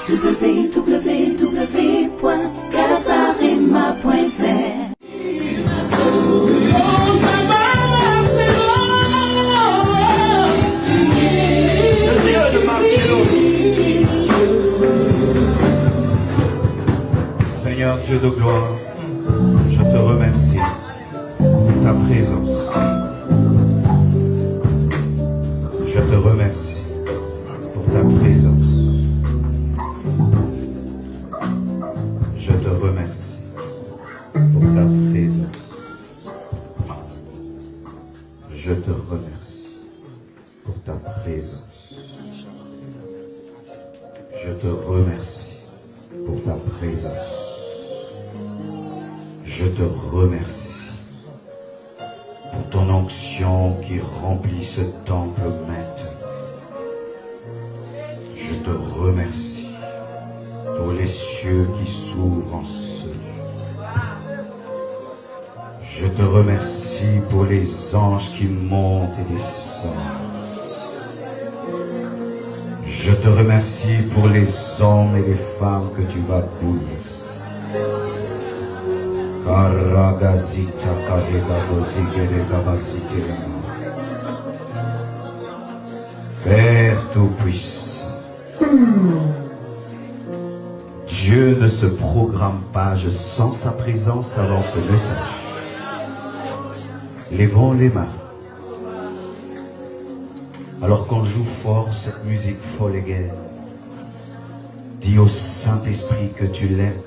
www.casarema.fr. Seigneur Dieu de gloire, je te remercie pour ta présence. Je te remercie pour ta présence. Je te remercie pour ta présence. Je te remercie pour ta présence. Je te remercie pour ta présence. Je te remercie pour ton onction qui remplit ce temple maintenant. Je te remercie pour les cieux qui s'ouvrent en ce lieu. Je te remercie pour les anges qui montent et descendent. Je te remercie pour les hommes et les femmes que tu vas bouleverser. Père Tout-Puissant, Dieu ne se programme pas, je sens sa présence avant ce message. Lèvons les mains. Alors qu'on joue fort cette musique folle et gaie, dis au Saint-Esprit que tu l'aimes.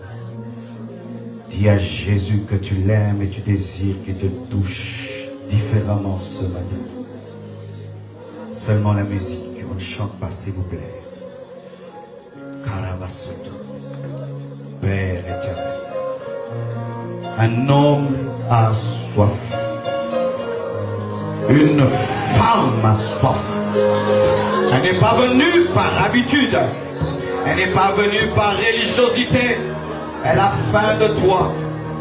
Dis à Jésus que tu l'aimes et tu désires qu'il te touche différemment ce matin. Seulement la musique, on ne chante pas s'il vous plaît. Karavasoto, Père éternel. Un homme a soif. Une femme a soif. Elle n'est pas venue par habitude. Elle n'est pas venue par religiosité. Elle a faim de toi.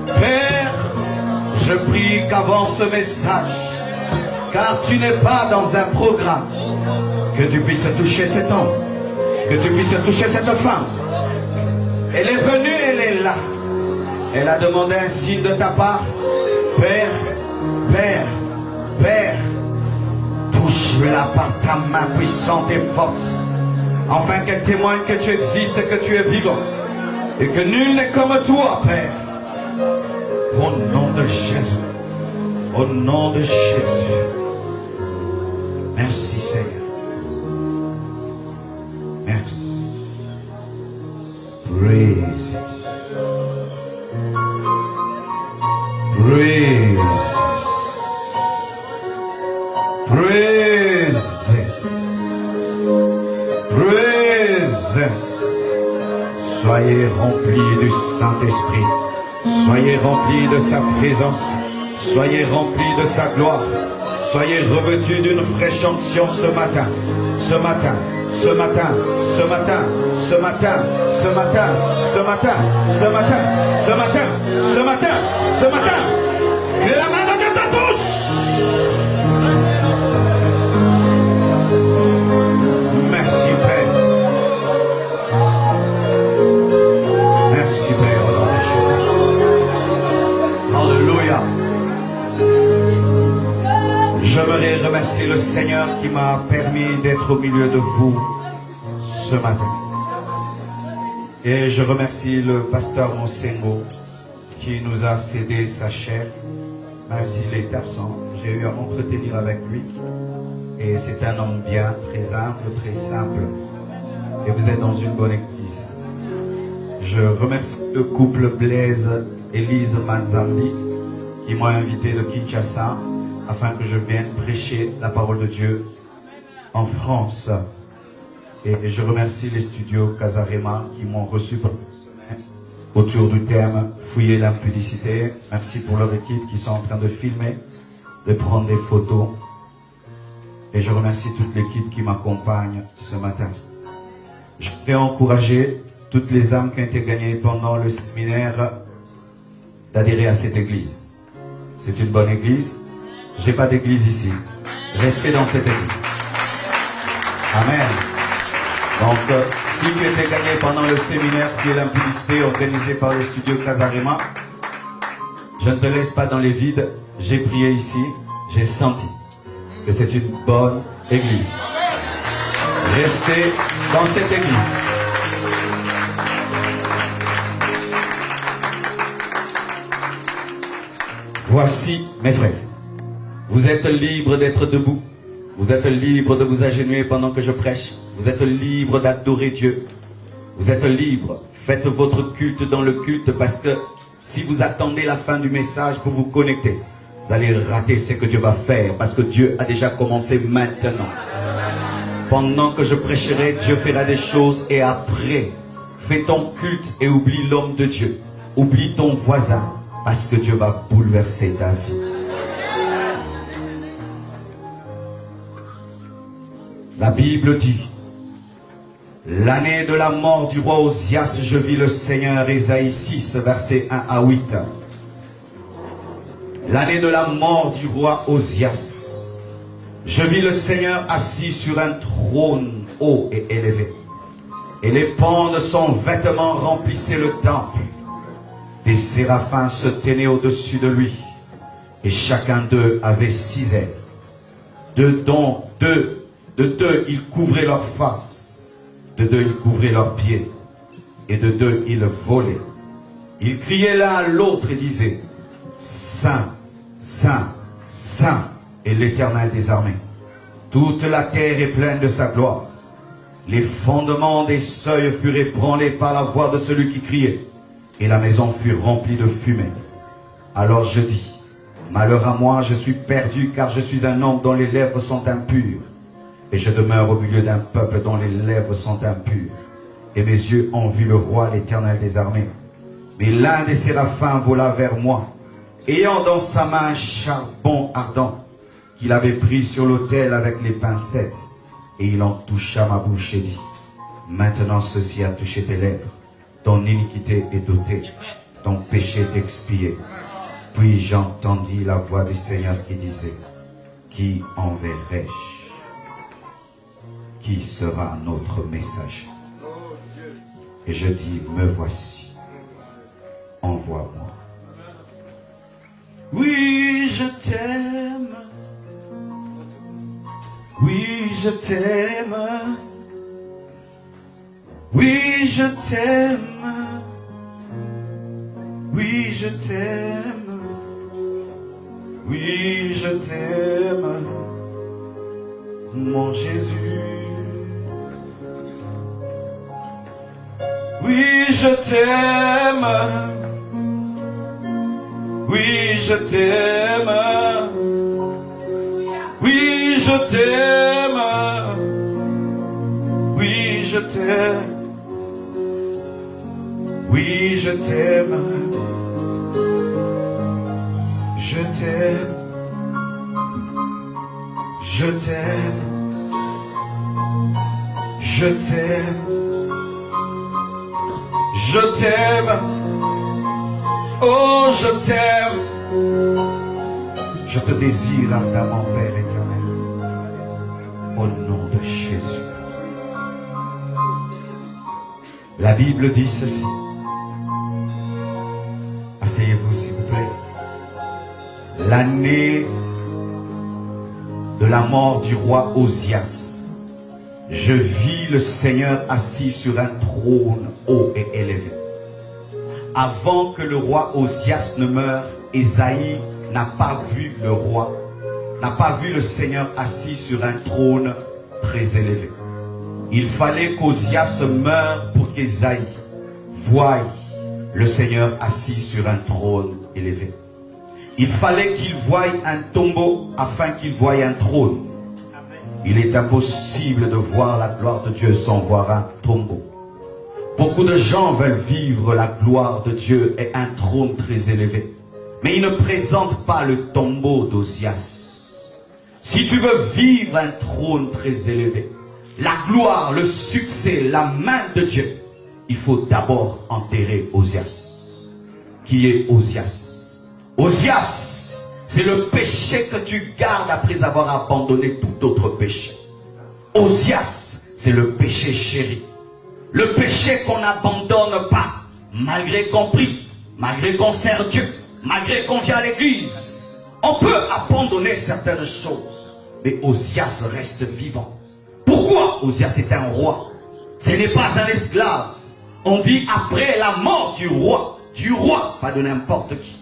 Père, je prie qu'avant ce message, car tu n'es pas dans un programme, que tu puisses toucher cet homme, que tu puisses toucher cette femme. Elle est venue, elle est là. Elle a demandé un signe de ta part. Père, Père, Père, touche-la par ta main puissante et forte, afin qu'elle témoigne que tu existes et que tu es vivant. Et que nul n'est comme toi, Père. Au nom de Jésus. Au nom de Jésus. Merci, Seigneur. Merci. Praise. Praise. Praise. Praise. Soyez remplis du Saint-Esprit. Soyez remplis de sa présence. Soyez remplis de sa gloire. Soyez revêtus d'une fraîche onction ce matin. Ce matin. Ce matin. Ce matin. Ce matin. Ce matin. Ce matin. Ce matin. Ce matin. Ce matin. Ce matin. Que la main de Dieu te touche. Merci, Père. Merci, Père, au nom de Jésus. Alléluia. J'aimerais remercier le Seigneur qui m'a permis d'être au milieu de vous ce matin. Et je remercie le pasteur Mosengo qui nous a cédé sa chair, même s'il est absent. J'ai eu à m'entretenir avec lui. Et c'est un homme bien, très humble, très simple. Et vous êtes dans une bonne église. Je remercie le couple Blaise et Lise Manzambi qui m'ont invité de Kinshasa afin que je vienne prêcher la parole de Dieu en France. Et je remercie les studios Casarema qui m'ont reçu pour cette semaine autour du thème Fouiller l'impudicité. Merci pour leur équipe qui sont en train de filmer, de prendre des photos. Et je remercie toute l'équipe qui m'accompagne ce matin. Je vais encourager toutes les âmes qui ont été gagnées pendant le séminaire d'adhérer à cette église. C'est une bonne église. J'ai pas d'église ici. Restez dans cette église. Amen. Donc, Si tu étais gagné pendant le séminaire qui est l'impulsé organisé par les studios Casarema, je ne te laisse pas dans les vides. J'ai prié ici, j'ai senti que c'est une bonne église. Restez dans cette église. Voici mes frères. Vous êtes libres d'être debout. Vous êtes libres de vous agenouiller pendant que je prêche. Vous êtes libres d'adorer Dieu. Vous êtes libres. Faites votre culte dans le culte parce que si vous attendez la fin du message pour vous connecter, vous allez rater ce que Dieu va faire parce que Dieu a déjà commencé maintenant. Pendant que je prêcherai, Dieu fera des choses et après, fais ton culte et oublie l'homme de Dieu. Oublie ton voisin parce que Dieu va bouleverser ta vie. La Bible dit, l'année de la mort du roi Osias, je vis le Seigneur, Ésaïe 6, versets 1 à 8. L'année de la mort du roi Osias, je vis le Seigneur assis sur un trône haut et élevé. Et les pans de son vêtement remplissaient le temple. Des séraphins se tenaient au-dessus de lui. Et chacun d'eux avait 6 ailes. De deux, ils couvraient leur face. De 2, ils couvraient leurs pieds. Et de 2, ils volaient. Ils criaient l'un à l'autre et disaient, Saint, Saint, Saint est l'Éternel des armées. Toute la terre est pleine de sa gloire. Les fondements des seuils furent ébranlés par la voix de celui qui criait. Et la maison fut remplie de fumée. Alors je dis, malheur à moi, je suis perdu, car je suis un homme dont les lèvres sont impures. Et je demeure au milieu d'un peuple dont les lèvres sont impures. Et mes yeux ont vu le roi, l'Éternel des armées. Mais l'un des séraphins vola vers moi, ayant dans sa main un charbon ardent, qu'il avait pris sur l'autel avec les pincettes. Et il en toucha ma bouche et dit, maintenant ceci a touché tes lèvres. Ton iniquité est ôtée, ton péché est expié. Puis j'entendis la voix du Seigneur qui disait, qui enverrai-je? Qui sera notre messager? Et je dis, me voici, envoie-moi. Oui, je t'aime. Oui, je t'aime. Oui, je t'aime. Oui, je t'aime. Oui, je t'aime. Mon Jésus. Oui, je t'aime. Oui, je t'aime. Oui, je t'aime. Oui, je t'aime. Oui, je t'aime. Je t'aime. Je t'aime. Je t'aime. Je t'aime. Oh, je t'aime. Je te désire ardemment, Père éternel. Au nom de Jésus. La Bible dit ceci. Asseyez-vous, s'il vous plaît. L'année de la mort du roi Osias, je vis le Seigneur assis sur un trône haut et élevé. Avant que le roi Osias ne meure, Ésaïe n'a pas vu le roi, n'a pas vu le Seigneur assis sur un trône très élevé. Il fallait qu'Osias meure pour qu'Ésaïe voie le Seigneur assis sur un trône élevé. Il fallait qu'il voie un tombeau afin qu'il voie un trône. Il est impossible de voir la gloire de Dieu sans voir un tombeau. Beaucoup de gens veulent vivre la gloire de Dieu et un trône très élevé. Mais ils ne présentent pas le tombeau d'Osias. Si tu veux vivre un trône très élevé, la gloire, le succès, la main de Dieu, il faut d'abord enterrer Osias. Qui est Osias? Osias, c'est le péché que tu gardes après avoir abandonné tout autre péché. Osias, c'est le péché chéri. Le péché qu'on n'abandonne pas, malgré qu'on prie, malgré qu'on sert Dieu, malgré qu'on vient à l'église. On peut abandonner certaines choses, mais Osias reste vivant. Pourquoi Osias est un roi? Ce n'est pas un esclave. On dit après la mort du roi, pas de n'importe qui.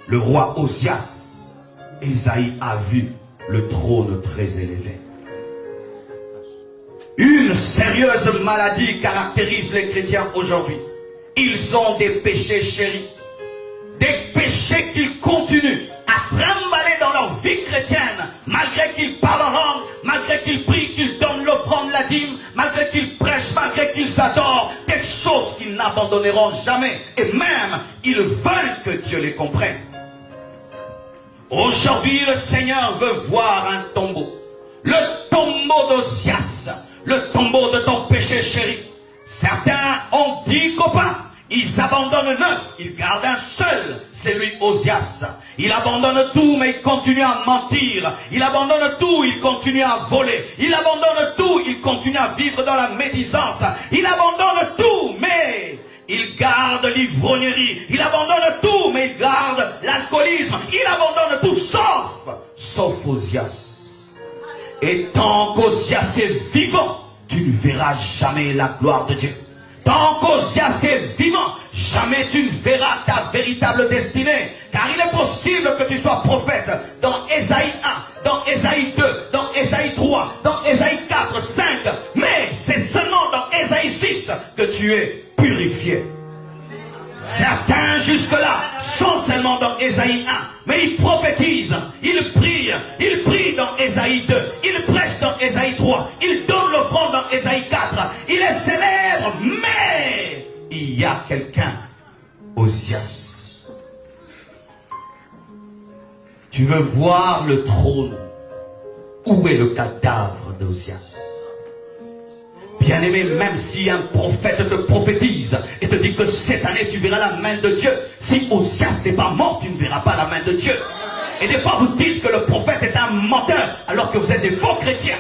Le roi Osias, Ésaïe a vu le trône très élevé. Une sérieuse maladie caractérise les chrétiens aujourd'hui. Ils ont des péchés chéris. Des péchés qu'ils continuent à trimballer dans leur vie chrétienne, malgré qu'ils parlent en langue, malgré qu'ils prient, qu'ils donnent l'offrande, la dîme, malgré qu'ils prêchent, malgré qu'ils adorent, des choses qu'ils n'abandonneront jamais. Et même, ils veulent que Dieu les comprenne. Aujourd'hui, le Seigneur veut voir un tombeau. Le tombeau d'Osias, le tombeau de ton péché chéri. Certains ont 10 copains. Ils abandonnent 9, ils gardent un seul, c'est lui Osias. Il abandonne tout, mais il continue à mentir. Il abandonne tout, il continue à voler. Il abandonne tout, il continue à vivre dans la médisance. Il abandonne tout, mais il garde l'ivrognerie. Il abandonne tout, mais il garde l'alcoolisme. Il abandonne tout, sauf Osias. Et tant qu'Osias est vivant, tu ne verras jamais la gloire de Dieu. Tant qu'Osias est vivant, jamais tu ne verras ta véritable destinée. Car il est possible que tu sois prophète dans Ésaïe 1, dans Ésaïe 2, dans Ésaïe 3, dans Ésaïe 4, 5. Mais c'est seulement dans Ésaïe 6 que tu es purifié. Certains jusque-là sont seulement dans Ésaïe 1, mais ils prophétisent, ils prient dans Ésaïe 2, ils prêchent dans Ésaïe 3, ils donnent l'offrande dans Ésaïe 4, il est célèbre, mais il y a quelqu'un, Osias. Tu veux voir le trône? Où est le cadavre d'Osias? Bien-aimé, même si un prophète te prophétise et te dit que cette année tu verras la main de Dieu, si Osias n'est pas mort, tu ne verras pas la main de Dieu. Et des fois vous dites que le prophète est un menteur alors que vous êtes des faux chrétiens.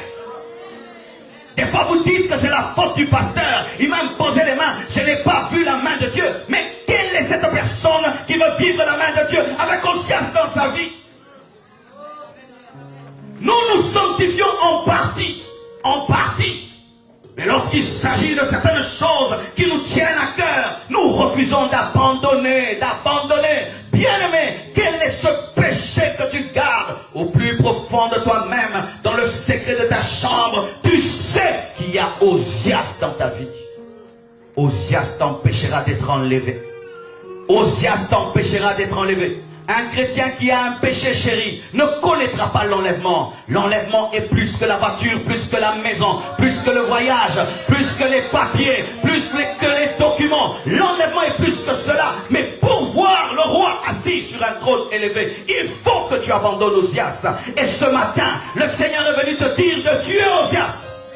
Des fois vous dites que c'est la faute du pasteur, il m'a imposé les mains, je n'ai pas vu la main de Dieu. Mais quelle est cette personne qui veut vivre la main de Dieu avec Osias dans sa vie? Nous nous sanctifions en partie. Mais lorsqu'il s'agit de certaines choses qui nous tiennent à cœur, nous refusons d'abandonner. Bien-aimé, quel est ce péché que tu gardes au plus profond de toi-même, dans le secret de ta chambre? Tu sais qu'il y a Osias dans ta vie. Osias t'empêchera d'être enlevé. Osias t'empêchera d'être enlevé. Un chrétien qui a un péché chéri ne connaîtra pas l'enlèvement. L'enlèvement est plus que la voiture, plus que la maison, plus que le voyage, plus que les papiers, plus que les documents. L'enlèvement est plus que cela. Mais pour voir le roi assis sur un trône élevé, il faut que tu abandonnes Osias. Et ce matin, le Seigneur est venu te dire de tuer Osias.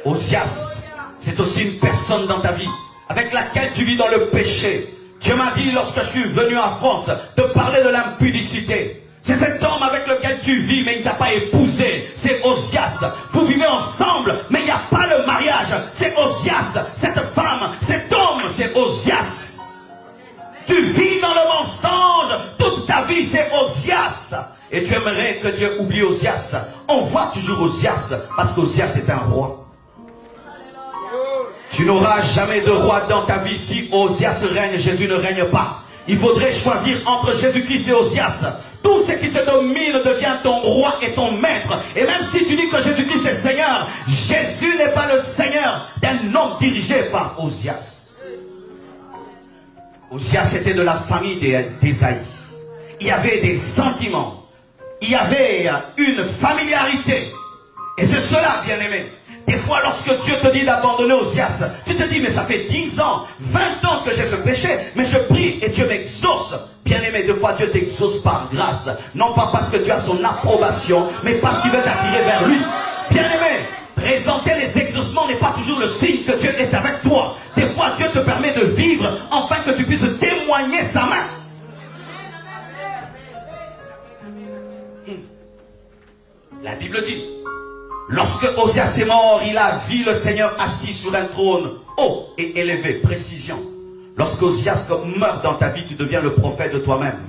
Osias, c'est aussi une personne dans ta vie avec laquelle tu vis dans le péché. Dieu m'a dit lorsque je suis venu en France de parler de l'impudicité. C'est cet homme avec lequel tu vis mais il ne t'a pas épousé. C'est Osias. Vous vivez ensemble mais il n'y a pas le mariage. C'est Osias. Cette femme, cet homme, c'est Osias. Tu vis dans le mensonge. Toute ta vie c'est Osias. Et tu aimerais que Dieu oublie Osias. On voit toujours Osias parce qu'Osias est un roi. Tu n'auras jamais de roi dans ta vie si Osias règne, Jésus ne règne pas. Il faudrait choisir entre Jésus-Christ et Osias. Tout ce qui te domine devient ton roi et ton maître. Et même si tu dis que Jésus-Christ est Seigneur, Jésus n'est pas le Seigneur d'un homme dirigé par Osias. Osias était de la famille d'Ésaïe. Il y avait des sentiments. Il y avait une familiarité. Et c'est cela, bien-aimé. Des fois, lorsque Dieu te dit d'abandonner Osias, tu te dis, mais ça fait 10 ans, 20 ans que j'ai ce péché, mais je prie et Dieu m'exauce. Bien-aimé, des fois, Dieu t'exauce par grâce. Non pas parce que tu as son approbation, mais parce qu'il veut t'attirer vers lui. Bien-aimé, présenter les exaucements n'est pas toujours le signe que Dieu est avec toi. Des fois, Dieu te permet de vivre afin que tu puisses témoigner sa main. La Bible dit, Lorsque Osias est mort, il a vu le Seigneur assis sur un trône haut et élevé. Précision. Lorsque Osias meurt dans ta vie, tu deviens le prophète de toi-même.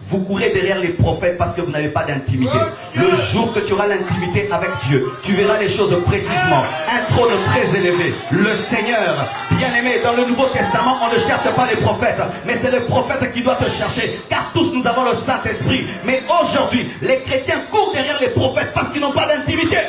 Vous courez derrière les prophètes parce que vous n'avez pas d'intimité. Le jour que tu auras l'intimité avec Dieu, tu verras les choses précisément. Un trône très élevé. Le Seigneur, bien-aimé, dans le Nouveau Testament, on ne cherche pas les prophètes, mais c'est le prophète qui doit te chercher. Car tous nous avons le Saint-Esprit. Mais aujourd'hui, les chrétiens courent derrière les prophètes parce qu'ils n'ont pas d'intimité.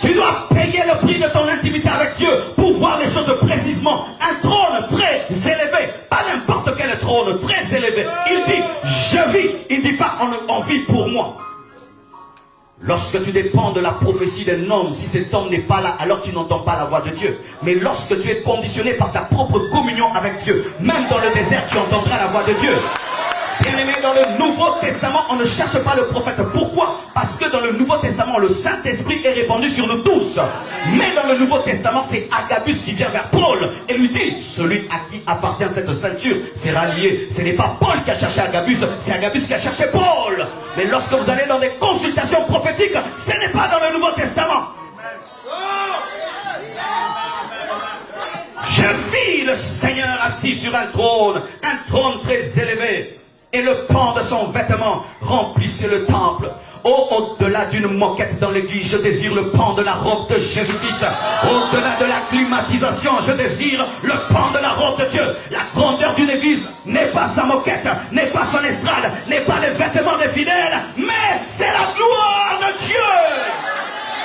Tu dois payer le prix de ton intimité avec Dieu pour voir les choses précisément. Un trône très élevé, pas n'importe quel trône, très élevé. Il dit, je vis. Il ne dit pas, on vit pour moi. Lorsque tu dépends de la prophétie d'un homme, si cet homme n'est pas là, alors tu n'entends pas la voix de Dieu. Mais lorsque tu es conditionné par ta propre communion avec Dieu, même dans le désert, tu entendras la voix de Dieu. Bien-aimé, dans le Nouveau Testament, on ne cherche pas le prophète. Pourquoi? Parce que dans le Nouveau Testament, le Saint-Esprit est répandu sur nous tous. Mais dans le Nouveau Testament, c'est Agabus qui vient vers Paul et lui dit, celui à qui appartient cette ceinture sera lié. Ce n'est pas Paul qui a cherché Agabus, c'est Agabus qui a cherché Paul. Mais lorsque vous allez dans des consultations prophétiques, ce n'est pas dans le Nouveau Testament. Je vis le Seigneur assis sur un trône très élevé. Et le pan de son vêtement remplissait le temple. Au-delà d'une moquette dans l'église, je désire le pan de la robe de Jésus-Christ. Au-delà de la climatisation, je désire le pan de la robe de Dieu. La grandeur d'une église n'est pas sa moquette, n'est pas son estrade, n'est pas les vêtements des fidèles, mais c'est la gloire de Dieu.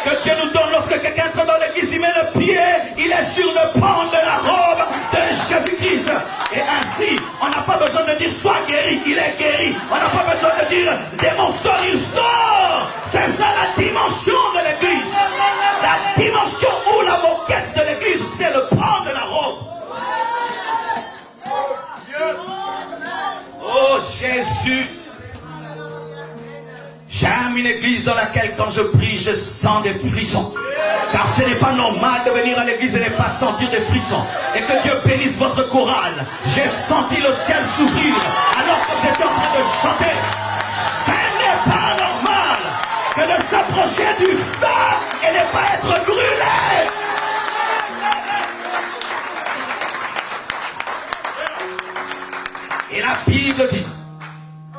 Que Dieu nous donne lorsque quelqu'un entre dans l'église, il met le pied, il est sur le pan de la robe de Jésus-Christ. Et ainsi, on n'a pas besoin de dire sois guéri, il est guéri. On n'a pas besoin de dire démon sort, il sort. C'est ça la dimension de l'église. La dimension ou la moquette de l'église, c'est le pan de la robe. Oh Jésus. J'aime une église dans laquelle quand je prie, je sens des frissons. Car ce n'est pas normal de venir à l'église et ne pas sentir des frissons. Et que Dieu bénisse votre chorale. J'ai senti le ciel s'ouvrir alors que vous étiez en train de chanter. Ce n'est pas normal que de s'approcher du feu et ne pas être brûlé. Et la Bible dit,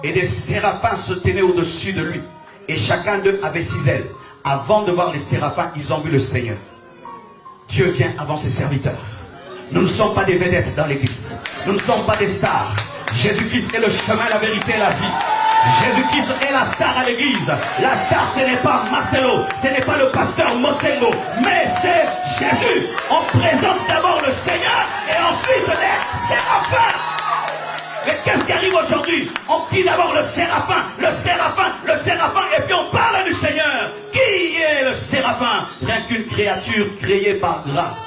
et des séraphins se tenaient au-dessus de lui. Et chacun d'eux avait 6 ailes. Avant de voir les séraphins, ils ont vu le Seigneur. Dieu vient avant ses serviteurs. Nous ne sommes pas des vedettes dans l'église. Nous ne sommes pas des stars. Jésus-Christ est le chemin, la vérité et la vie. Jésus-Christ est la star à l'église. La star, ce n'est pas Marcelo, ce n'est pas le pasteur Mosengo, mais c'est Jésus. On présente d'abord le Seigneur et ensuite les séraphins. Mais qu'est-ce qui arrive aujourd'hui? On dit d'abord le séraphin, et puis on parle du Seigneur. Qui est le séraphin? Rien qu'une créature créée par grâce.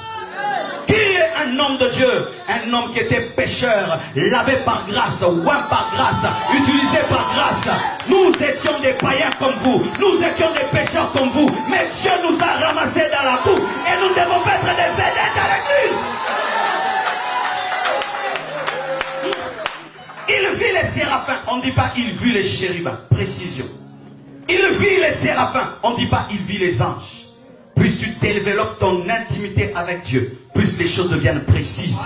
Qui est un homme de Dieu? Un homme qui était pécheur, lavé par grâce, oint par grâce, utilisé par grâce. Nous étions des païens comme vous, nous étions des pécheurs comme vous, mais Dieu nous a ramassés dans la boue et nous devons mettre des vedettes à l'église. Il vit les séraphins, on ne dit pas il vit les chérubins, précision. Il vit les séraphins, on ne dit pas il vit les anges. Plus tu développes ton intimité avec Dieu, plus les choses deviennent précises.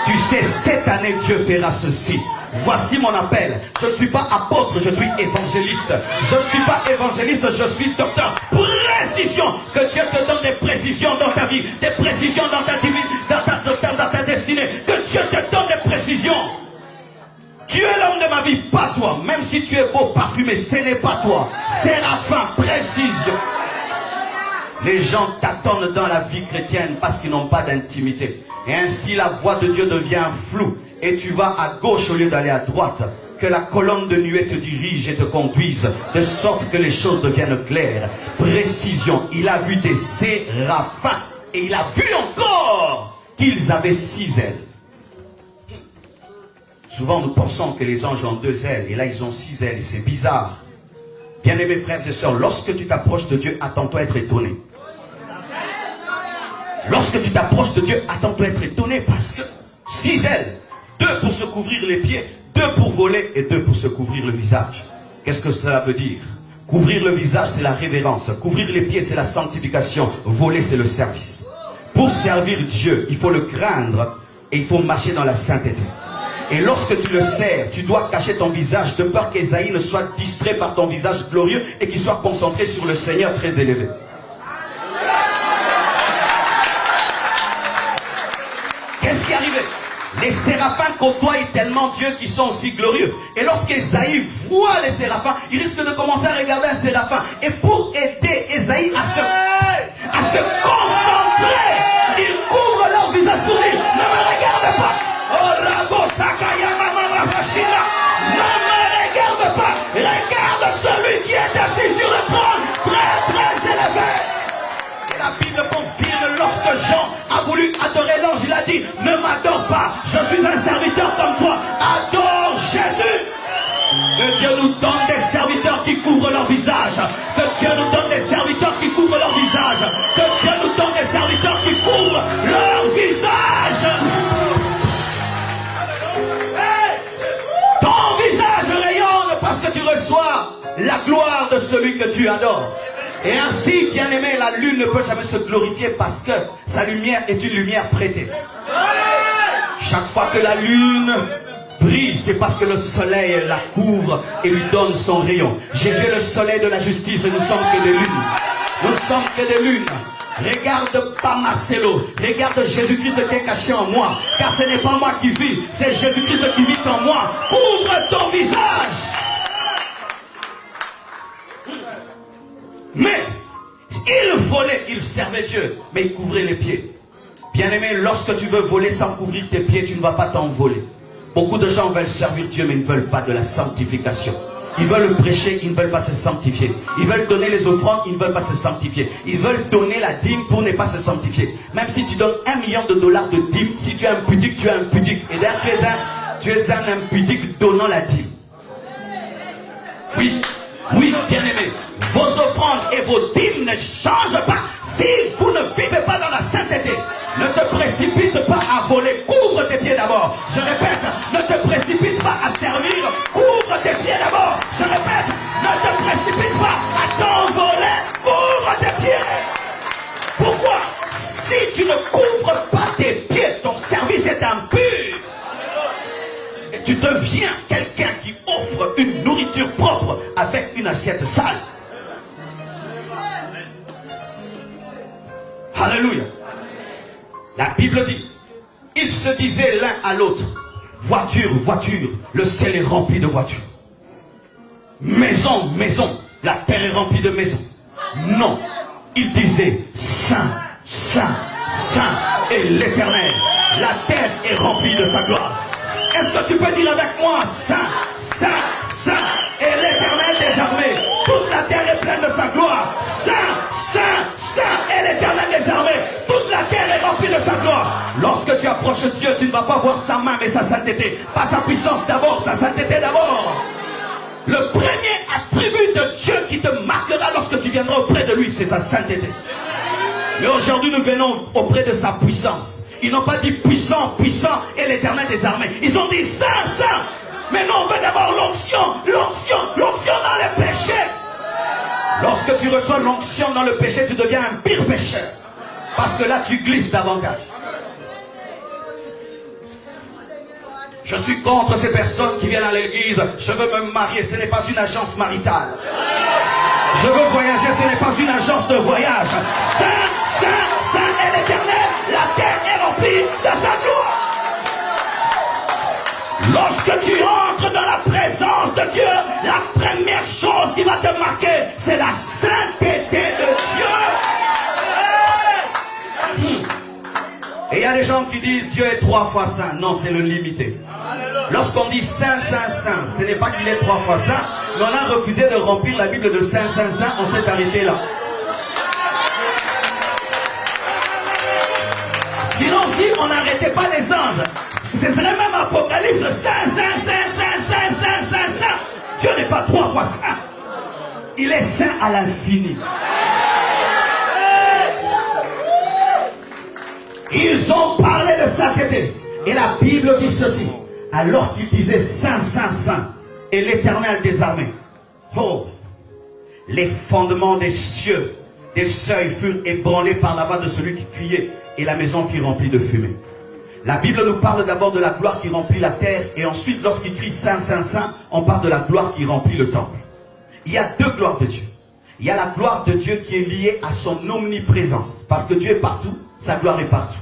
Tu sais, cette année Dieu fera ceci. Voici mon appel. Je ne suis pas apôtre, je suis évangéliste. Je ne suis pas évangéliste, je suis docteur. Précision. Que Dieu te donne des précisions dans ta vie, des précisions dans ta destinée. Que Dieu te donne des précisions. Tu es l'homme de ma vie, pas toi. Même si tu es beau, parfumé, ce n'est pas toi. C'est la fin précise. Les gens t'attendent dans la vie chrétienne parce qu'ils n'ont pas d'intimité. Et ainsi la voix de Dieu devient floue. Et tu vas à gauche au lieu d'aller à droite. Que la colonne de nuée te dirige et te conduise. De sorte que les choses deviennent claires. Précision. Il a vu des séraphins. Et il a vu encore qu'ils avaient 6 ailes. Souvent nous pensons que les anges ont 2 ailes. Et là ils ont 6 ailes. Et c'est bizarre. Bien-aimés frères et sœurs, lorsque tu t'approches de Dieu, attends-toi à être étonné. Lorsque tu t'approches de Dieu, attends-toi à être étonné parce que 6 ailes, 2 pour se couvrir les pieds, 2 pour voler et 2 pour se couvrir le visage. Qu'est-ce que cela veut dire? Couvrir le visage, c'est la révérence. Couvrir les pieds, c'est la sanctification. Voler, c'est le service. Pour servir Dieu, il faut le craindre et il faut marcher dans la sainteté. Et lorsque tu le sers, tu dois cacher ton visage de peur qu'Ésaïe ne soit distrait par ton visage glorieux et qu'il soit concentré sur le Seigneur très élevé. Qu'est-ce qui est arrivé? Les séraphins côtoient tellement Dieu qui sont aussi glorieux. Et lorsqu'Ésaïe voit les séraphins, il risque de commencer à regarder un séraphin. Et pour aider Ésaïe à se concentrer, il couvre leur visage pour dire, ne me regarde pas. Oh, Rabo Sakaya Mama Machina, ne me regarde pas. Regarde celui qui est assis sur le trône, très très élevé. Et la Bible confirme, lorsque Jean a voulu adorer l'ange, il a dit, ne m'adore pas, je suis un serviteur comme toi, adore Jésus. Que Dieu nous donne des serviteurs qui couvrent leur visage. Que Dieu nous donne des serviteurs qui couvrent leur visage. Que Dieu nous donne des serviteurs qui couvrent leur visage. Ton visage rayonne parce que tu reçois la gloire de celui que tu adores. Et ainsi, bien aimé, la lune ne peut jamais se glorifier parce que sa lumière est une lumière prêtée. Chaque fois que la lune brille, c'est parce que le soleil la couvre et lui donne son rayon. Jésus est le soleil de la justice et nous sommes que des lunes. Nous ne sommes que des lunes. Regarde pas Marcelo, regarde Jésus-Christ qui est caché en moi. Car ce n'est pas moi qui vis, c'est Jésus-Christ qui vit en moi. Ouvre ton visage. Mais il volait, il servait Dieu, mais il couvrait les pieds. Bien-aimé, lorsque tu veux voler sans couvrir tes pieds, tu ne vas pas t'envoler. Beaucoup de gens veulent servir Dieu, mais ils ne veulent pas de la sanctification. Ils veulent prêcher, ils ne veulent pas se sanctifier. Ils veulent donner les offrandes, ils ne veulent pas se sanctifier. Ils veulent donner la dîme pour ne pas se sanctifier. Même si tu donnes $1 million de dîme, si tu es impudique, tu es impudique. Et d'ailleurs, tu es un impudique donnant la dîme. Oui, oui, bien-aimé. Vos offrandes et vos dîmes ne changent pas si vous ne vivez pas dans la sainteté. Ne te précipite pas à voler, couvre tes pieds d'abord. Je répète, ne te précipite pas à servir, couvre tes pieds d'abord. Je répète, ne te précipite pas à t'envoler, couvre tes pieds. Pourquoi? Si tu ne couvres pas tes pieds, ton service est impur. Et tu deviens quelqu'un qui offre une nourriture propre avec une assiette sale. Alléluia. La Bible dit, ils se disaient l'un à l'autre, voiture, voiture, le ciel est rempli de voitures. Maison, maison, la terre est remplie de maisons. Non, ils disaient, saint, saint, saint est l'Éternel. La terre est remplie de sa gloire. Est-ce que tu peux dire avec moi, saint, saint, saint est l'Éternel des armées. Toute la terre est pleine de sa gloire. Saint, saint, saint est l'Éternel des armées. Toute la terre est remplie de sa gloire. Lorsque tu approches Dieu, tu ne vas pas voir sa main, mais sa sainteté. Pas sa puissance d'abord, sa sainteté d'abord. Le premier attribut de Dieu qui te marquera lorsque tu viendras auprès de lui, c'est sa sainteté. Mais aujourd'hui, nous venons auprès de sa puissance. Ils n'ont pas dit puissant, puissant et l'Éternel des armées. Ils ont dit saint, saint. Mais non, on veut d'abord l'onction, l'onction, l'onction dans le péché. Lorsque tu reçois l'onction dans le péché, tu deviens un pire pécheur. Parce que là, tu glisses davantage. Je suis contre ces personnes qui viennent à l'église. Je veux me marier, ce n'est pas une agence maritale. Je veux voyager, ce n'est pas une agence de voyage. Saint, saint, saint est l'Éternel. La terre est remplie de sa gloire. Lorsque tu entres dans la présence de Dieu, la première chose qui va te marquer, c'est la sainteté de Dieu. Et il y a des gens qui disent Dieu est 3 fois saint. Non, c'est le limité. Lorsqu'on dit saint, saint, saint, ce n'est pas qu'il est 3 fois saint, mais on a refusé de remplir la Bible de saint, saint, saint, on s'est arrêté là. Sinon, si on n'arrêtait pas les anges, ce serait même Apocalypse, saint, saint, saint, saint, saint, saint, saint, saint. Dieu n'est pas 3 fois saint. Il est saint à l'infini. Ils ont parlé de sainteté. Et la Bible dit ceci. Alors qu'ils disaient saint, saint, saint, et l'Éternel des armées. Oh, les fondements des cieux, des seuils furent ébranlés par la voix de celui qui criait, et la maison fut remplie de fumée. La Bible nous parle d'abord de la gloire qui remplit la terre, et ensuite, lorsqu'il crie Saint, Saint, Saint, on parle de la gloire qui remplit le temple. Il y a deux gloires de Dieu. Il y a la gloire de Dieu qui est liée à son omniprésence, parce que Dieu est partout, sa gloire est partout.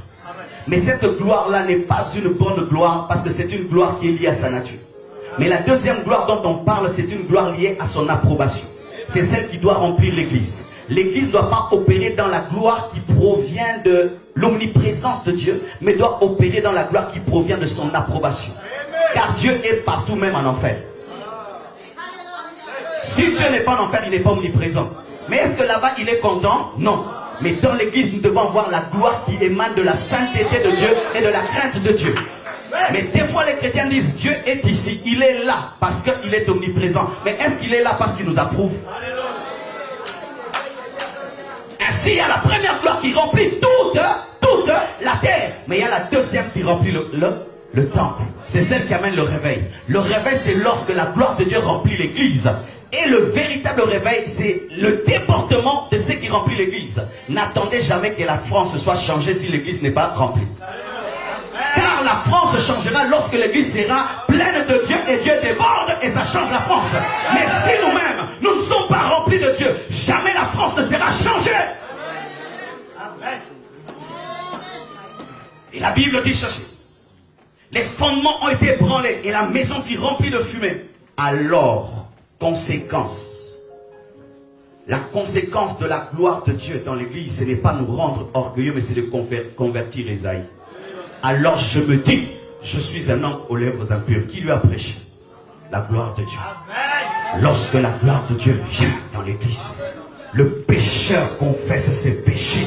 Mais cette gloire-là n'est pas une bonne gloire, parce que c'est une gloire qui est liée à sa nature. Mais la deuxième gloire dont on parle, c'est une gloire liée à son approbation. C'est celle qui doit remplir l'Église. L'Église ne doit pas opérer dans la gloire qui provient de l'omniprésence de Dieu, mais doit opérer dans la gloire qui provient de son approbation. Car Dieu est partout, même en enfer. Si Dieu n'est pas en enfer, il n'est pas omniprésent. Mais est-ce que là-bas, il est content? Non. Mais dans l'Église, nous devons voir la gloire qui émane de la sainteté de Dieu et de la crainte de Dieu. Mais des fois, les chrétiens disent, Dieu est ici, il est là parce qu'il est omniprésent. Mais est-ce qu'il est là parce qu'il nous approuve? Ainsi, il y a la première gloire qui remplit toute la terre. Mais il y a la deuxième qui remplit le temple. C'est celle qui amène le réveil. Le réveil, c'est lorsque la gloire de Dieu remplit l'Église. Et le véritable réveil, c'est le déportement de ce qui remplit l'Église. N'attendez jamais que la France soit changée si l'Église n'est pas remplie. Car la France changera lorsque l'Église sera pleine de Dieu et Dieu déborde et ça change la France. Mais si nous-mêmes, nous ne sommes pas remplis de Dieu, jamais la France ne sera changée. Et la Bible dit ceci. Les fondements ont été ébranlés et la maison qui remplit de fumée. Alors, la conséquence de la gloire de Dieu dans l'Église, ce n'est pas nous rendre orgueilleux, mais c'est de convertir Esaïe. Alors je me dis, je suis un homme aux lèvres impures. Qui lui a prêché? La gloire de Dieu. Lorsque la gloire de Dieu vient dans l'Église, le pécheur confesse ses péchés.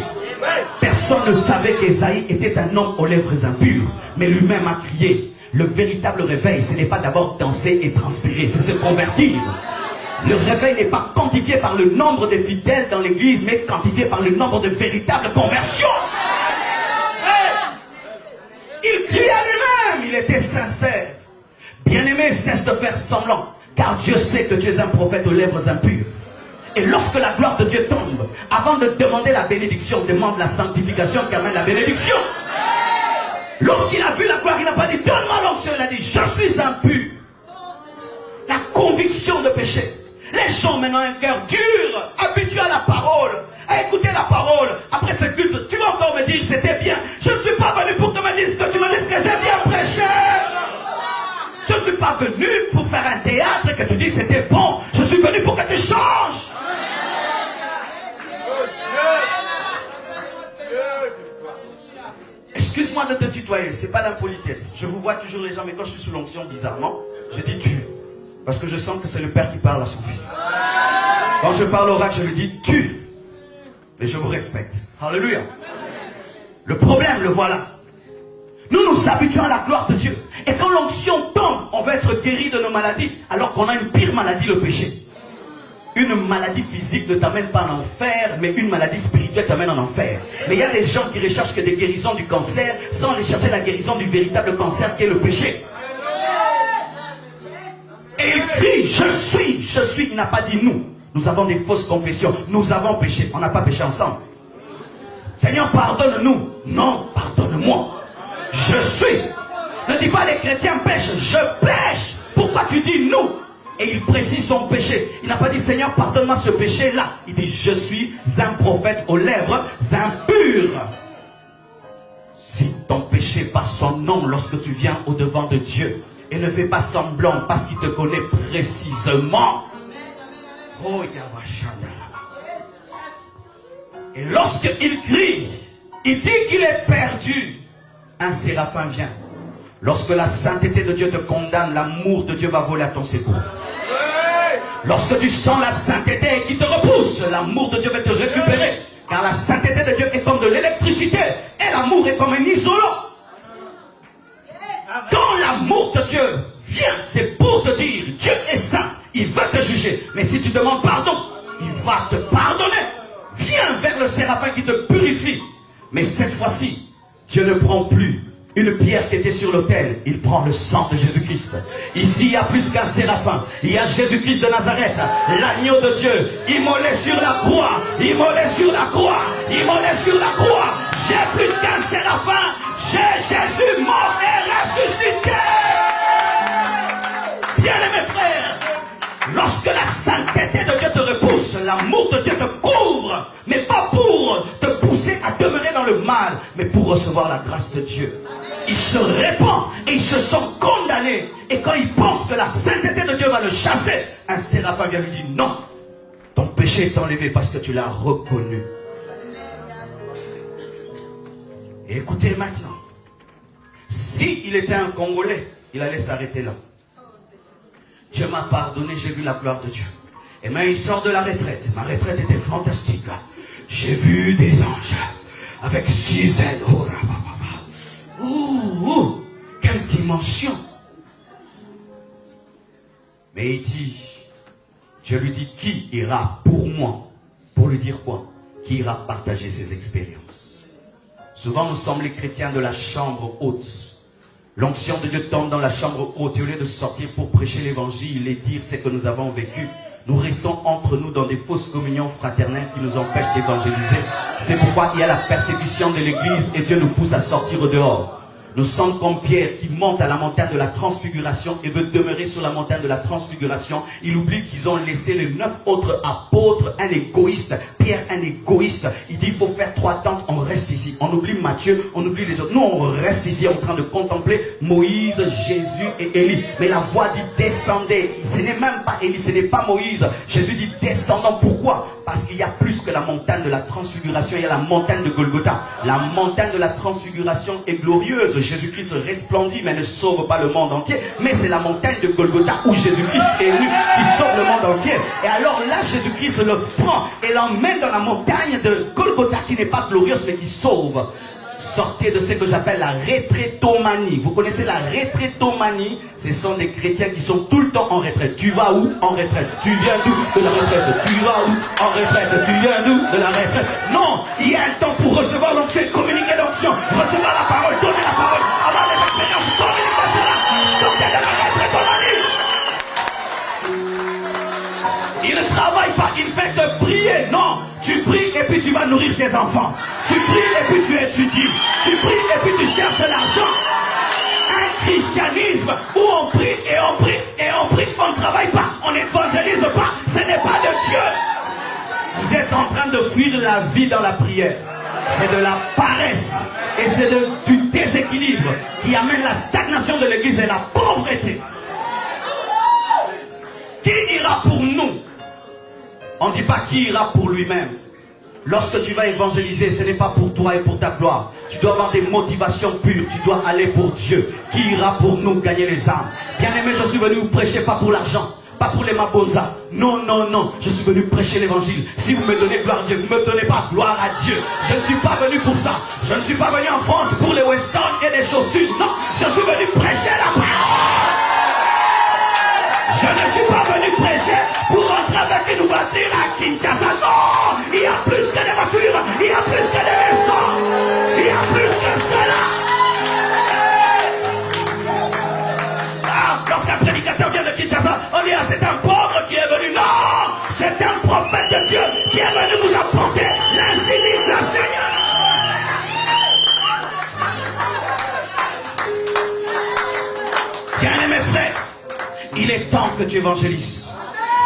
Personne ne savait qu'Esaïe était un homme aux lèvres impures, mais lui-même a crié. Le véritable réveil, ce n'est pas d'abord danser et transpirer, c'est se convertir. Le réveil n'est pas quantifié par le nombre de fidèles dans l'église, mais quantifié par le nombre de véritables conversions. Il criait à lui-même, il était sincère. Bien-aimé, cesse de faire semblant, car Dieu sait que Dieu est un prophète aux lèvres impures. Et lorsque la gloire de Dieu tombe, avant de demander la bénédiction, demande la sanctification qui amène la bénédiction. Lorsqu'il a vu la gloire, il n'a pas dit « Donne-moi l'onction », il a dit « Je suis impur ». La conviction de péché. Les gens maintenant ont un cœur dur, habitués à la parole, à écouter la parole. Après ce culte, tu vas encore me dire « C'était bien ». Je ne suis pas venu pour que tu me dises que tu me dises que j'ai bien prêché. Je ne suis pas venu pour faire un théâtre et que tu dis c'était bon. Je suis venu pour que tu changes. Excuse-moi de te tutoyer, c'est pas l'impolitesse. Je vous vois toujours les gens, mais quand je suis sous l'onction, bizarrement, je dis tu. Parce que je sens que c'est le Père qui parle à son Fils. Quand je parle au oracle, je lui dis tu. Mais je vous respecte. Alléluia. Le problème, le voilà. Nous nous habituons à la gloire de Dieu. Et quand l'onction tombe, on va être guéri de nos maladies, alors qu'on a une pire maladie, le péché. Une maladie physique ne t'amène pas en enfer, mais une maladie spirituelle t'amène en enfer. Mais il y a des gens qui recherchent que des guérisons du cancer, sans rechercher la guérison du véritable cancer qui est le péché. Et il crie, je suis, il n'a pas dit nous. Nous avons des fausses confessions, nous avons péché, on n'a pas péché ensemble. Seigneur, pardonne-nous. Non, pardonne-moi. Je suis. Ne dis pas les chrétiens pêchent, je pêche. Pourquoi tu dis nous? Et il précise son péché. Il n'a pas dit Seigneur pardonne-moi ce péché-là. Il dit je suis un prophète aux lèvres impures. Si ton péché par son nom lorsque tu viens au devant de Dieu et ne fais pas semblant parce qu'il te connaît précisément. Oh Yavashana. Et lorsqu'il crie, il dit qu'il est perdu. Un séraphin vient. Lorsque la sainteté de Dieu te condamne, l'amour de Dieu va voler à ton secours. Lorsque tu sens la sainteté qui te repousse, l'amour de Dieu va te récupérer. Car la sainteté de Dieu est comme de l'électricité et l'amour est comme un isolant. Quand l'amour de Dieu vient, c'est pour te dire Dieu est saint, il veut te juger. Mais si tu demandes pardon, il va te pardonner. Viens vers le séraphin qui te purifie. Mais cette fois-ci, Dieu ne prend plus une pierre qui était sur l'autel, il prend le sang de Jésus-Christ. Ici, il y a plus qu'un séraphin. Il y a Jésus-Christ de Nazareth, l'agneau de Dieu, immolé sur la croix, immolé sur la croix, immolé sur la croix. J'ai plus qu'un séraphin, j'ai Jésus mort et ressuscité. Bien-aimés frères, lorsque la sainteté de Dieu te repousse, l'amour de Dieu te couvre, mais pas pour te pousser à demeurer dans le mal, mais pour recevoir la grâce de Dieu. Ils se répandent et ils se sont condamnés. Et quand ils pensent que la sainteté de Dieu va le chasser, un séraphin vient lui dire non, ton péché est enlevé parce que tu l'as reconnu. Et écoutez maintenant, s'il était un Congolais, il allait s'arrêter là. Dieu m'a pardonné, j'ai vu la gloire de Dieu. Et maintenant il sort de la retraite. Ma retraite était fantastique. J'ai vu des anges avec 6 ailes. Quelle dimension! Mais il dit, Dieu lui dit, qui ira pour moi? Pour lui dire quoi? Qui ira partager ses expériences? Souvent nous sommes les chrétiens de la chambre haute. L'onction de Dieu tombe dans la chambre haute. Et au lieu de sortir pour prêcher l'évangile et dire ce que nous avons vécu, nous restons entre nous dans des fausses communions fraternelles qui nous empêchent d'évangéliser. C'est pourquoi il y a la persécution de l'église et Dieu nous pousse à sortir au dehors. Nous sommes comme Pierre qui monte à la montagne de la transfiguration et veut demeurer sur la montagne de la transfiguration. Il oublie qu'ils ont laissé les 9 autres apôtres, un égoïste. Pierre, un égoïste. Il dit il faut faire 3 tentes, on reste ici. On oublie Matthieu, on oublie les autres. Nous on reste ici en train de contempler Moïse, Jésus et Élie. Mais la voix dit descendez. Ce n'est même pas Élie, ce n'est pas Moïse. Jésus dit descendons. Pourquoi? Parce qu'il y a plus que la montagne de la transfiguration, il y a la montagne de Golgotha. La montagne de la transfiguration est glorieuse. Jésus-Christ resplendit, mais ne sauve pas le monde entier. Mais c'est la montagne de Golgotha où Jésus-Christ est venu, qui sauve le monde entier. Et alors là, Jésus-Christ le prend et l'emmène dans la montagne de Golgotha qui n'est pas glorieuse, mais qui sauve. Sortez de ce que j'appelle la rétrétomanie. Vous connaissez la rétrétomanie? Ce sont des chrétiens qui sont tout le temps en retraite. Tu vas où? En retraite. Tu viens d'où? De la retraite. Tu vas où? En retraite. Tu viens d'où? De la retraite. Non, il y a un temps pour recevoir l'onction, communiquer l'onction, recevoir la parole, donner la parole, avoir des expériences, communiquer cela. Sortez de la rétrétomanie. Il ne travaille pas, il fait te prier. Non, tu pries et puis tu vas nourrir tes enfants. Tu pries et puis tu étudies. Tu pries et puis tu cherches l'argent. Un christianisme où on prie et on prie et on prie, on ne travaille pas, on n'évangélise pas, ce n'est pas de Dieu. Vous êtes en train de fuir la vie dans la prière. C'est de la paresse et c'est du déséquilibre qui amène la stagnation de l'église et la pauvreté. Qui ira pour nous? On ne dit pas qui ira pour lui-même. Lorsque tu vas évangéliser, ce n'est pas pour toi et pour ta gloire. Tu dois avoir des motivations pures. Tu dois aller pour Dieu. Qui ira pour nous gagner les âmes? Bien-aimé, je suis venu vous prêcher pas pour l'argent, pas pour les mabonzas. Non, non, non. Je suis venu prêcher l'évangile. Si vous me donnez gloire à Dieu, vous ne me donnez pas gloire à Dieu. Je ne suis pas venu pour ça. Je ne suis pas venu en France pour les Weston et les chaussures. Non, je suis venu prêcher la parole. Je ne suis pas venu prêcher pour rentrer avec une voiture à Kinshasa. Non, il y a plus que des voitures, il y a plus que des maisons, il y a plus que cela. Ah, lorsqu'un prédicateur vient de Kinshasa, on dit ah, c'est un pauvre qui est venu. Non, c'est un prophète de Dieu qui est venu vous apporter l'insigne du Seigneur. Bien-aimés frères, il est temps que tu évangélises,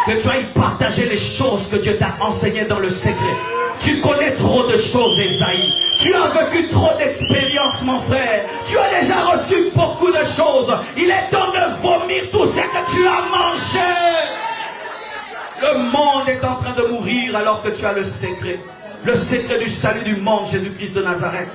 que tu ailles partager les choses que Dieu t'a enseignées dans le secret. Tu connais trop de choses, Esaïe. Tu as vécu trop d'expériences, mon frère. Tu as déjà reçu beaucoup de choses. Il est temps de vomir tout ce que tu as mangé. Le monde est en train de mourir alors que tu as le secret. Le secret du salut du monde, Jésus-Christ de Nazareth.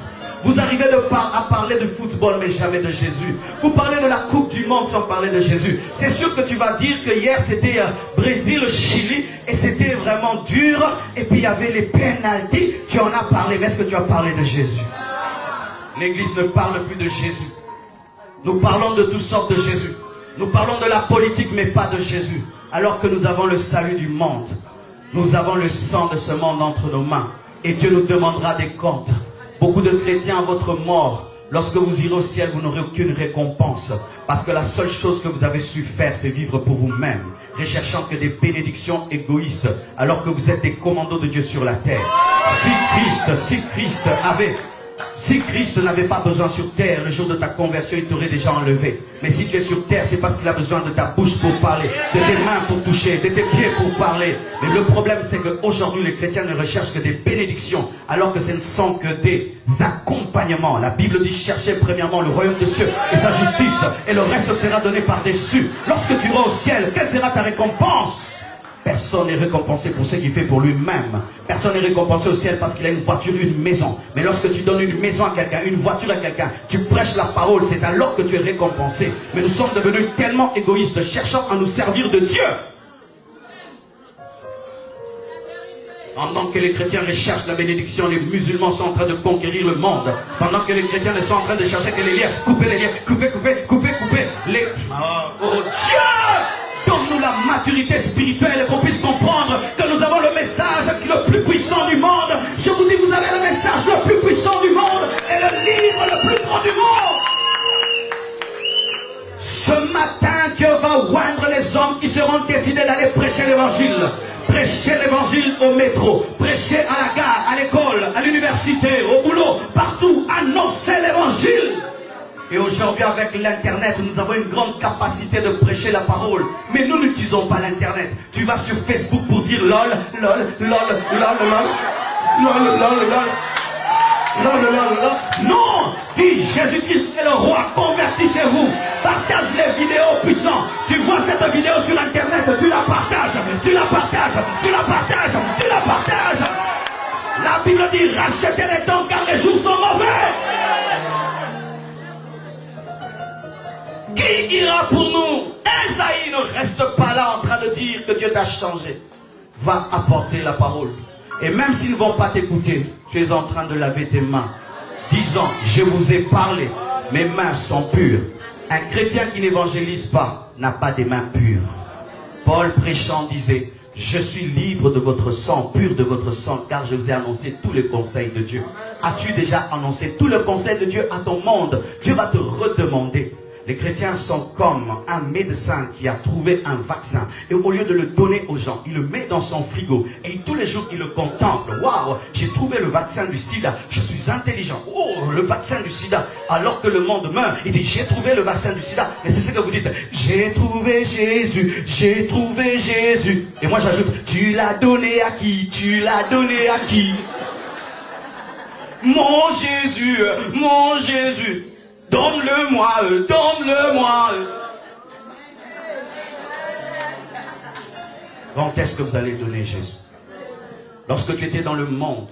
Vous arrivez à parler de football, mais jamais de Jésus. Vous parlez de la Coupe du Monde sans parler de Jésus. C'est sûr que tu vas dire que hier c'était Brésil-Chili et c'était vraiment dur. Et puis il y avait les pénaltys. Tu en as parlé, mais est-ce que tu as parlé de Jésus? L'Église ne parle plus de Jésus. Nous parlons de toutes sortes de Jésus. Nous parlons de la politique, mais pas de Jésus. Alors que nous avons le salut du monde. Nous avons le sang de ce monde entre nos mains. Et Dieu nous demandera des comptes. Beaucoup de chrétiens à votre mort Lorsque vous irez au ciel, vous n'aurez aucune récompense. Parce que la seule chose que vous avez su faire, c'est vivre pour vous-même, recherchant que des bénédictions égoïstes, alors que vous êtes des commandos de Dieu sur la terre. Si Christ n'avait pas besoin sur terre, le jour de ta conversion, il t'aurait déjà enlevé. Mais si tu es sur terre, c'est parce qu'il a besoin de ta bouche pour parler, de tes mains pour toucher, de tes pieds pour parler. Mais le problème, c'est qu'aujourd'hui, les chrétiens ne recherchent que des bénédictions, alors que ce ne sont que des accompagnements. La Bible dit, cherchez premièrement le royaume de Dieu et sa justice, et le reste sera donné par-dessus. Lorsque tu iras au ciel, quelle sera ta récompense? Personne n'est récompensé pour ce qu'il fait pour lui-même. Personne n'est récompensé au ciel parce qu'il a une voiture, une maison. Mais lorsque tu donnes une maison à quelqu'un, une voiture à quelqu'un, tu prêches la parole, c'est alors que tu es récompensé. Mais nous sommes devenus tellement égoïstes, cherchant à nous servir de Dieu. Pendant que les chrétiens recherchent la bénédiction, les musulmans sont en train de conquérir le monde. Pendant que les chrétiens sont en train de chercher que les liens, couper les liens, couper les... Oh Dieu! Donne-nous la maturité spirituelle et qu'on puisse comprendre que nous avons le message qui est le plus puissant du monde. Je vous dis, vous avez le message le plus puissant du monde et le livre le plus grand du monde. Ce matin, Dieu va oindre les hommes qui seront décidés d'aller prêcher l'évangile. Prêcher l'évangile au métro, prêcher à la gare, à l'école, à l'université, au boulot, partout, annoncer l'évangile. Et aujourd'hui, avec l'Internet, nous avons une grande capacité de prêcher la parole. Mais nous n'utilisons pas l'Internet. Tu vas sur Facebook pour dire lol, lol, lol, lol, lol, lol, lol, lol, lol. Non! Dis Jésus-Christ est le roi, convertissez-vous. Partage les vidéos puissantes. Tu vois cette vidéo sur Internet, tu la partages, tu la partages, tu la partages, tu la partages. La Bible dit rachetez les temps car les jours sont mauvais. Qui ira pour nous? Esaïe ne reste pas là en train de dire que Dieu t'a changé. Va apporter la parole. Et même s'ils ne vont pas t'écouter, tu es en train de laver tes mains, disant, je vous ai parlé, mes mains sont pures. Un chrétien qui n'évangélise pas n'a pas des mains pures. Paul prêchant disait, je suis libre de votre sang, pur de votre sang, car je vous ai annoncé tous les conseils de Dieu. As-tu déjà annoncé tous les conseils de Dieu à ton monde? Dieu va te redemander. Les chrétiens sont comme un médecin qui a trouvé un vaccin. Et au lieu de le donner aux gens, il le met dans son frigo. Et tous les jours, il le contemple. Waouh, j'ai trouvé le vaccin du sida. Je suis intelligent. Oh, le vaccin du sida. Alors que le monde meurt, il dit, j'ai trouvé le vaccin du sida. Et c'est ce que vous dites. J'ai trouvé Jésus. J'ai trouvé Jésus. Et moi, j'ajoute, tu l'as donné à qui? Tu l'as donné à qui? Mon Jésus, mon Jésus. Donne-le-moi, donne-le-moi. Quand est-ce que vous allez donner Jésus? Lorsque tu étais dans le monde,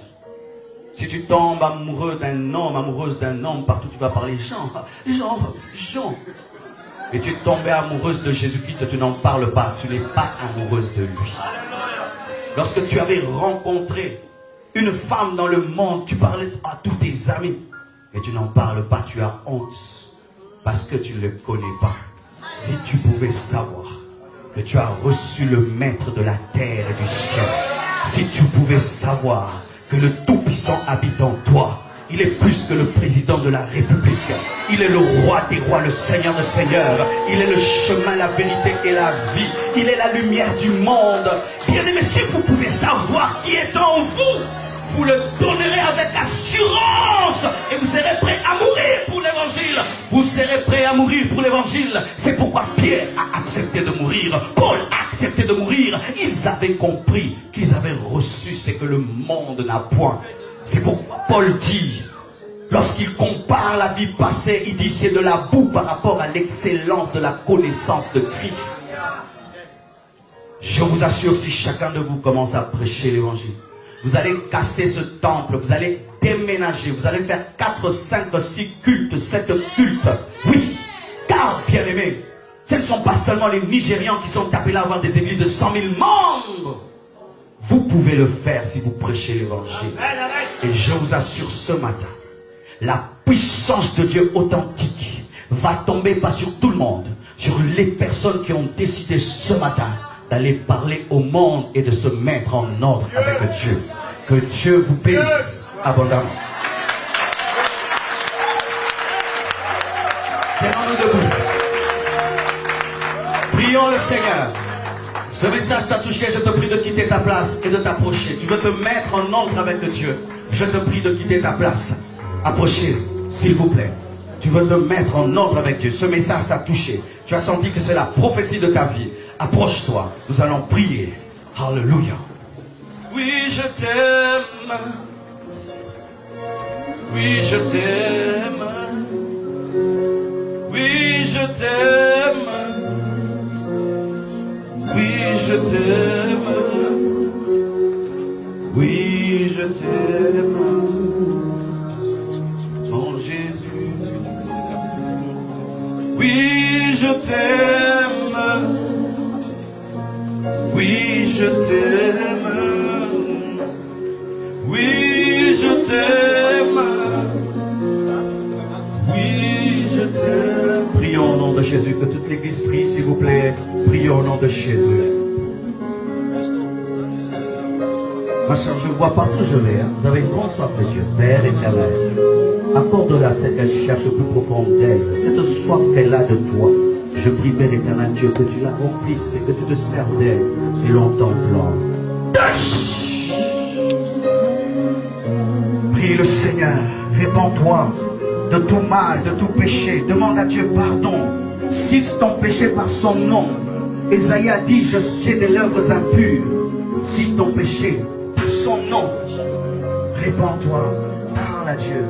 si tu tombes amoureux d'un homme, amoureuse d'un homme, partout tu vas parler Jean. Et tu es tombée amoureuse de Jésus-Christ, tu n'en parles pas, tu n'es pas amoureuse de lui. Lorsque tu avais rencontré une femme dans le monde, tu parlais à tous tes amis. Et tu n'en parles pas, tu as honte, parce que tu ne le connais pas. Si tu pouvais savoir que tu as reçu le maître de la terre et du ciel, si tu pouvais savoir que le Tout-Puissant habite en toi, il est plus que le président de la République, il est le roi des rois, le Seigneur des seigneurs, il est le chemin, la vérité et la vie, il est la lumière du monde. Bien aimé, si vous pouvez savoir qui est en vous, vous le donnerez avec assurance et vous serez prêt à mourir pour l'évangile. Vous serez prêt à mourir pour l'évangile. C'est pourquoi Pierre a accepté de mourir. Paul a accepté de mourir. Ils avaient compris qu'ils avaient reçu ce que le monde n'a point. C'est pourquoi Paul dit, lorsqu'il compare la vie passée, il dit c'est de la boue par rapport à l'excellence de la connaissance de Christ. Je vous assure, si chacun de vous commence à prêcher l'évangile, vous allez casser ce temple, vous allez déménager, vous allez faire 4, 5, 6 cultes, 7 cultes. Oui, car bien aimé, ce ne sont pas seulement les Nigérians qui sont appelés à avoir des églises de 100 000 membres. Vous pouvez le faire si vous prêchez l'évangile. Et je vous assure ce matin, la puissance de Dieu authentique va tomber pas sur tout le monde, sur les personnes qui ont décidé ce matin d'aller parler au monde et de se mettre en ordre avec Dieu. Que Dieu vous bénisse abondamment. Tenons-nous debout. Prions le Seigneur. Ce message t'a touché, je te prie de quitter ta place et de t'approcher. Tu veux te mettre en ordre avec Dieu. Je te prie de quitter ta place. Approchez, s'il vous plaît. Tu veux te mettre en ordre avec Dieu. Ce message t'a touché. Tu as senti que c'est la prophétie de ta vie. Approche-toi. Nous allons prier. Alléluia. Oui, je t'aime. Oui, je t'aime. Oui, je t'aime. Oui, je t'aime. Oui, je t'aime. Mon Jésus. Oui, je t'aime. Oui, je t'aime. Oui, je t'aime. Oui, je t'aime. Prions au nom de Jésus. Que toute l'église prie, s'il vous plaît. Prions au nom de Jésus. Ma soeur, je vois partout où je vais. Vous avez une grande soif de Dieu. Père éternel, accorde-la ce qu'elle cherche au plus profond d'elle. Cette soif qu'elle a de toi. Je prie, Père éternel Dieu, que tu l'accomplisses et que tu te serves d'elle selon ton plan. Prie le Seigneur. Répands-toi de tout mal, de tout péché. Demande à Dieu pardon. Cite ton péché par son nom. Ésaïe a dit, je sais des lèvres impures. Cite ton péché par son nom. Répands-toi, parle à Dieu.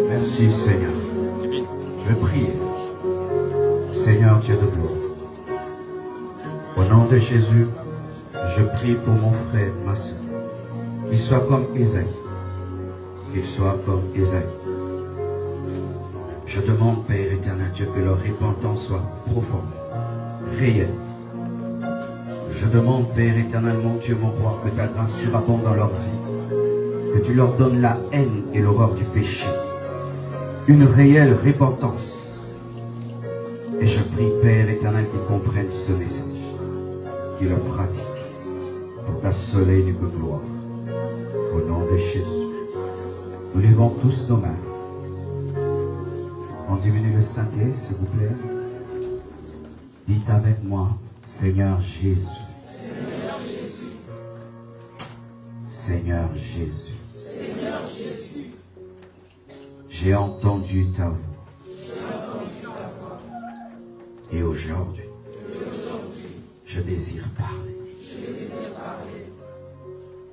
Merci Seigneur. Je prie. Seigneur Dieu de gloire. Au nom de Jésus, je prie pour mon frère, ma soeur. Qu'il soit comme Ésaïe. Qu'il soit comme Ésaïe. Je demande, Père éternel Dieu, que leur repentance soit profonde, réelle. Je demande, Père éternel, mon Dieu, mon roi, que ta grâce surabonde dans leur vie. Que tu leur donnes la haine et l'horreur du péché. Une réelle repentance. Et je prie, Père éternel, qu'ils comprennent ce message, qu'ils le pratiquent pour ta soleil de gloire. Au nom de Jésus, nous levons tous nos mains. On diminue le synthé, s'il vous plaît. Dites avec moi, Seigneur Jésus. Seigneur Jésus. Seigneur Jésus. Seigneur Jésus. J'ai entendu ta voix. Et aujourd'hui, je désire parler.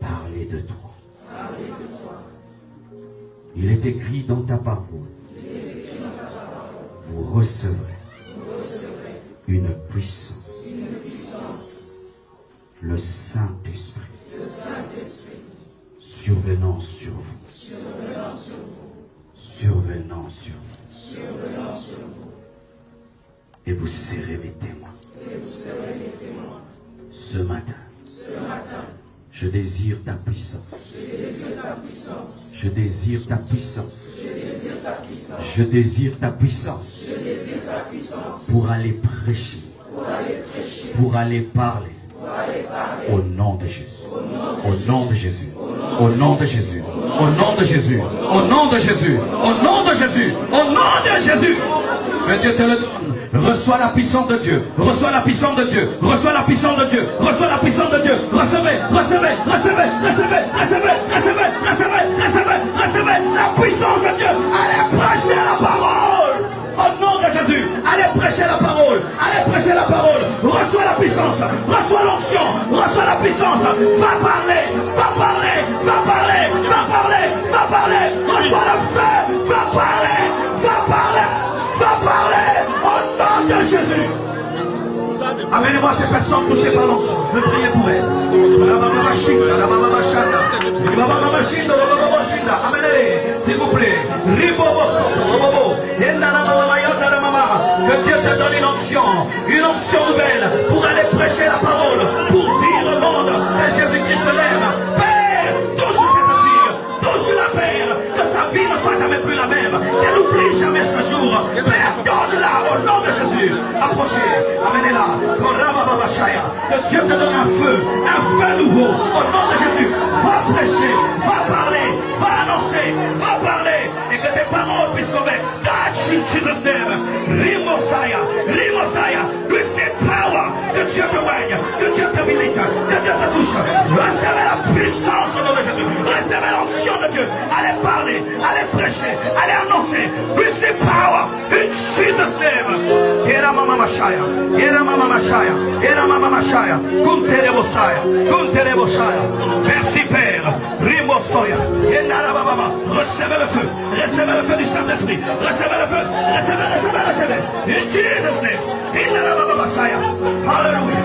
Parler de toi. Il est écrit dans ta parole. Vous recevrez une puissance. Le Saint-Esprit survenant sur vous. Survenant sur vous. Et vous serez mes témoins. Ce matin, je désire ta puissance. Je désire ta puissance. Je désire ta puissance. Pour aller prêcher. Pour aller parler. Au nom de Jésus. Au nom de Jésus. Au nom de Jésus. Au nom de Jésus. Au nom de Jésus. Au nom de Jésus. Au nom de Jésus. Que Dieu te le donne. Reçois la puissance de Dieu. Reçois la puissance de Dieu. Reçois la puissance de Dieu. Reçois la puissance de Dieu. Recevez, recevez, recevez, recevez, recevez, recevez, recevez, recevez, recevez la puissance de Dieu. Allez prêcher la parole. Au nom de Jésus. Allez prêcher la parole. Allez prêcher la parole. Reçois la puissance. Reçois l'onction. Reçois la puissance. Va parler. Va parler. Va parler. Va parler. Va parler. Reçois le feu. Va parler. Va parler. Va parler. Au nom de Jésus. Amenez-moi ces personnes touchées par l'onction. Je vais prier pour elles. Amenez-les, s'il vous plaît. Que Dieu te donne une onction nouvelle pour aller prêcher la parole, pour dire au monde que Jésus-Christ se lève. Père, touche cette fille, touche la Père, que sa vie ne soit jamais plus la même, qu'elle n'oublie jamais Dieu te donne un feu nouveau. Au nom de Jésus, va prêcher, va parler, va annoncer, va parler, et que tes paroles puissent sauver. Touch in Jesus' name. Rimosaya, receive power. Que Dieu te règne, que Dieu te milite, que Dieu te touche. Recevez la puissance au nom de Jésus. Recevez l'onction de Dieu. Allez parler, allez prêcher, allez annoncer. Receive power in Jesus' name. Era mama mashaya, era mama mashaya, era mama mashaya. Kuntere bosaya. Merci Père. Rimosoya. Recevez le feu du Saint-Esprit. Recevez le feu. In Jesus' name. Alléluia.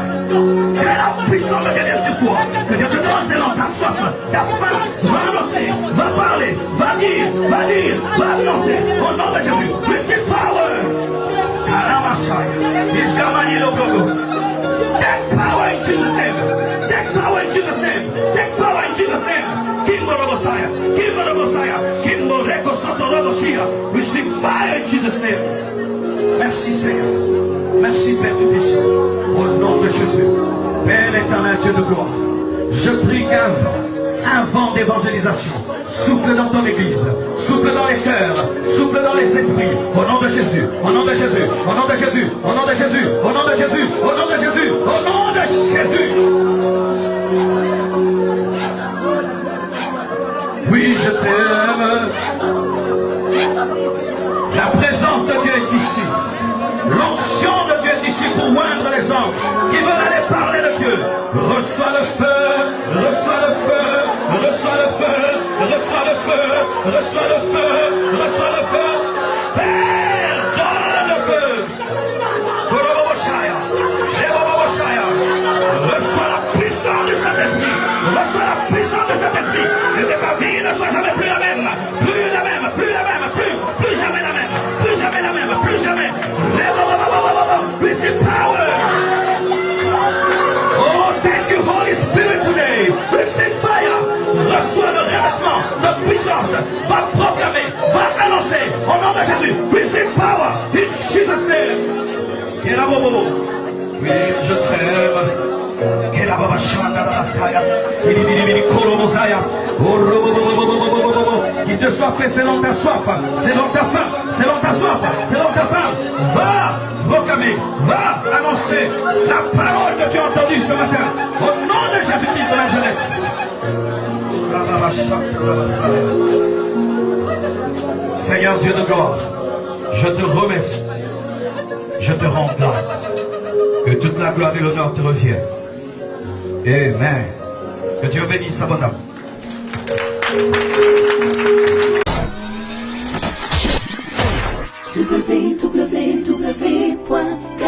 C'est la puissance de Dieu du corps. Que Dieu te donne selon ta soif, ta faim. Va annoncer, va parler, va dire, va annoncer. Au nom de Jésus. Receive power. He's coming in the take power in Jesus' name. Take power in Jesus' name. Take power in Jesus' name. Kimbo Messiah. Kimbo Reko Soto Shira. Receive fire in Jesus' name. Merci Seigneur. Merci Père du Fils. Au nom de Jésus. Père éternel, Dieu de gloire. Je prie qu'un vent d'évangélisation souffle dans ton église, souffle dans les cœurs, souffle dans les esprits. Au nom de Jésus, au nom de Jésus, au nom de Jésus, au nom de Jésus, au nom de Jésus, au nom de Jésus, au nom de Jésus. Oui, je t'aime. La présence de Dieu est ici. L'onction de Dieu est ici pour oindre les hommes qui veulent aller parler de Dieu. Reçois le feu, reçois le feu, reçois le feu, reçois le feu, reçois le feu, reçois le feu. Père, donne le feu. Reçois la puissance du Saint-Esprit. Reçois la puissance du Saint-Esprit. Et que ta vie ne soit jamais plus la même. Plus jamais la même. Receive power. Oh, thank you, Holy Spirit, today. Receive fire. Reçois le revêtement de puissance. Va proclamer, va annoncer au nom de Jésus. Receive power in Jesus' name. Oui, je t'aime. Qu'il te soit fait selon ta soif, selon ta faim, selon ta soif, selon ta faim. Va proclamer, va annoncer la parole que tu as entendue ce matin. Au nom de Jésus-Christ de Nazareth. Seigneur Dieu de gloire, je te remercie. Je te rends grâce. Que toute la gloire et l'honneur te reviennent. Amen. Que Dieu bénisse sa bonne âme. www.kpfm.com